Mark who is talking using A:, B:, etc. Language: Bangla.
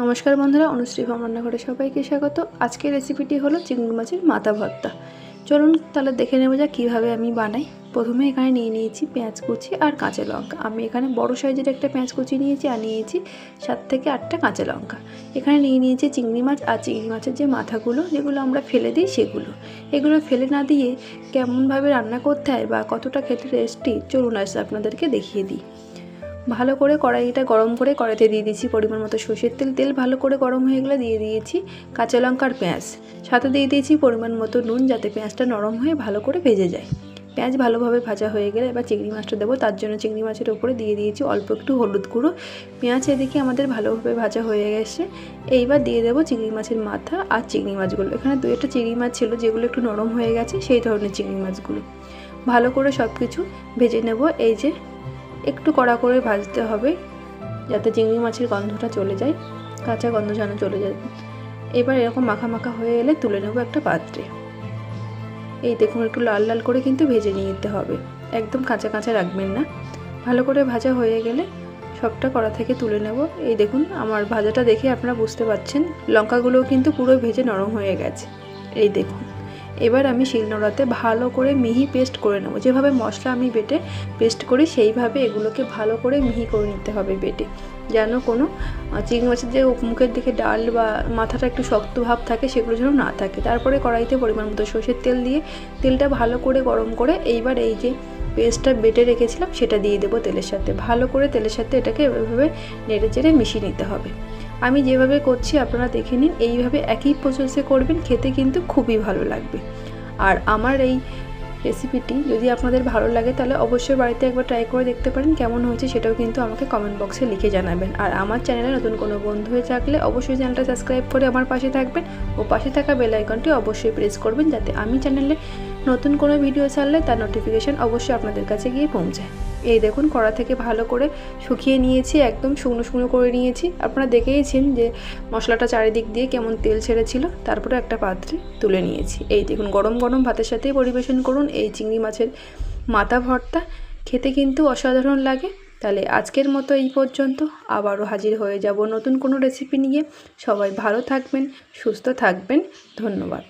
A: নমস্কার বন্ধুরা, অনুশ্রী ভাম রান্নাঘরে সবাইকে স্বাগত। আজকের রেসিপিটি হলো চিংড়ি মাছের মাথা ভর্তা। চলুন তাহলে দেখে নেওয়া যাক কীভাবে আমি বানাই। প্রথমে এখানে নিয়ে নিয়েছি পেঁয়াজ কুচি আর কাঁচা লঙ্কা। আমি এখানে বড় সাইজের একটা পেঁয়াজ কুচি নিয়েছি আর নিয়েছি 7 থেকে 8টা কাঁচা লঙ্কা। এখানে নিয়ে নিয়েছি চিংড়ি মাছ আর চিংড়ি মাছের যে মাথাগুলো যেগুলো আমরা ফেলে দিই সেগুলো। এগুলো ফেলে না দিয়ে কেমনভাবে রান্না করতে হয় বা কতটা খেতে টেস্টি, চলুন আজ আপনাদেরকে দেখিয়ে দিই। ভালো করে কড়াইটা গরম করে কড়াইতে দিয়ে দিয়েছি পরিমাণ মতো সরষের তেল। তেল ভালো করে গরম হয়ে গেলে দিয়ে দিয়েছি কাঁচা লঙ্কার পেঁয়াজ, সাথে দিয়ে দিয়েছি পরিমাণ মতো নুন, যাতে পেঁয়াজটা নরম হয়ে ভালো করে ভেজে যায়। পেঁয়াজ ভালোভাবে ভাজা হয়ে গেলে এবার চিংড়ি মাছটা দেবো। তার জন্য চিংড়ি মাছের ওপরে দিয়ে দিয়েছি অল্প একটু হলুদ গুঁড়ো। পেঁয়াজ এদিকে আমাদের ভালোভাবে ভাজা হয়ে গেছে। এইবার দিয়ে দেবো চিংড়ি মাছের মাথা আর চিংড়ি মাছগুলো। এখানে 2-একটা চিংড়ি মাছ ছিল যেগুলো একটু নরম হয়ে গেছে, সেই ধরনের চিংড়ি মাছগুলো ভালো করে সব কিছু ভেজে নেব। এই যে একটু কড়া করে ভাজতে হবে যাতে চিংড়ি মাছের গন্ধটা চলে যায়, কাঁচা গন্ধ যেন চলে যায়। এবার এরকম মাখা মাখা হয়ে এলে তুলে নেব একটা পাত্রে। এই দেখুন, একটু লাল লাল করে কিন্তু ভেজে নিতে হবে, একদম কাঁচা কাঁচা রাখবেন না। ভালো করে ভাজা হয়ে গেলে সবটা কড়া থেকে তুলে নেব। এই দেখুন, আমার ভাজাটা দেখে আপনারা বুঝতে পারছেন লঙ্কাগুলোও কিন্তু পুরো ভেজে নরম হয়ে গেছে। এই দেখুন, এবার আমি শিলনোড়াতে ভালো করে মিহি পেস্ট করে নেব। যেভাবে মশলা আমি বেটে পেস্ট করি সেইভাবে এগুলোকে ভালো করে মিহি করে নিতে হবে বেটে, যেন কোনো চিংড়ি মাছের যে মুখের দিকে ডাল বা মাথাটা একটু শক্ত ভাব থাকে সেগুলো যেন না থাকে। তারপরে কড়াইতে পরিমাণ মতো সরষের তেল দিয়ে তেলটা ভালো করে গরম করে এইবার এই যে পেস্টটা বেটে রেখেছিলাম সেটা দিয়ে দেবো তেলের সাথে। ভালো করে তেলের সাথে এটাকে এভাবে নেড়ে চেড়ে মিশিয়ে নিতে হবে। আমি যেভাবে করছি আপনারা দেখে নিন, এইভাবে একই প্রসেসে করবেন, খেতে কিন্তু খুবই ভালো লাগবে। আর আমার এই রেসিপিটি যদি আপনাদের ভালো লাগে তাহলে অবশ্যই বাড়িতে একবার ট্রাই করে দেখতে পারেন। কেমন হয়েছে সেটাও কিন্তু আমাকে কমেন্ট বক্সে লিখে জানাবেন। আর আমার চ্যানেলে নতুন কোনো বন্ধু হয়ে থাকলে অবশ্যই চ্যানেলটা সাবস্ক্রাইব করে আমার পাশে থাকবেন ও পাশে থাকা বেল আইকনটি অবশ্যই প্রেস করবেন, যাতে আমি চ্যানেলে নতুন কোনো ভিডিও ছাড়লে তার নোটিফিকেশান অবশ্যই আপনাদের কাছে গিয়ে পৌঁছায়। এই দেখুন, কড়া থেকে ভালো করে শুকিয়ে নিয়েছি, একদম শুকনো শুকনো করে নিয়েছি। আপনারা দেখেইছেন যে মশলাটা চারিদিক দিয়ে কেমন তেল ছেড়েছিল। তারপরে একটা পাত্রে তুলে নিয়েছি। এই দেখুন, গরম গরম ভাতের সাথেই পরিবেশন করুন এই চিংড়ি মাছের মাথা ভর্তা, খেতে কিন্তু অসাধারণ লাগে। তাহলে আজকের মতো এই পর্যন্ত, আবারও হাজির হয়ে যাব নতুন কোনো রেসিপি নিয়ে। সবাই ভালো থাকবেন, সুস্থ থাকবেন, ধন্যবাদ।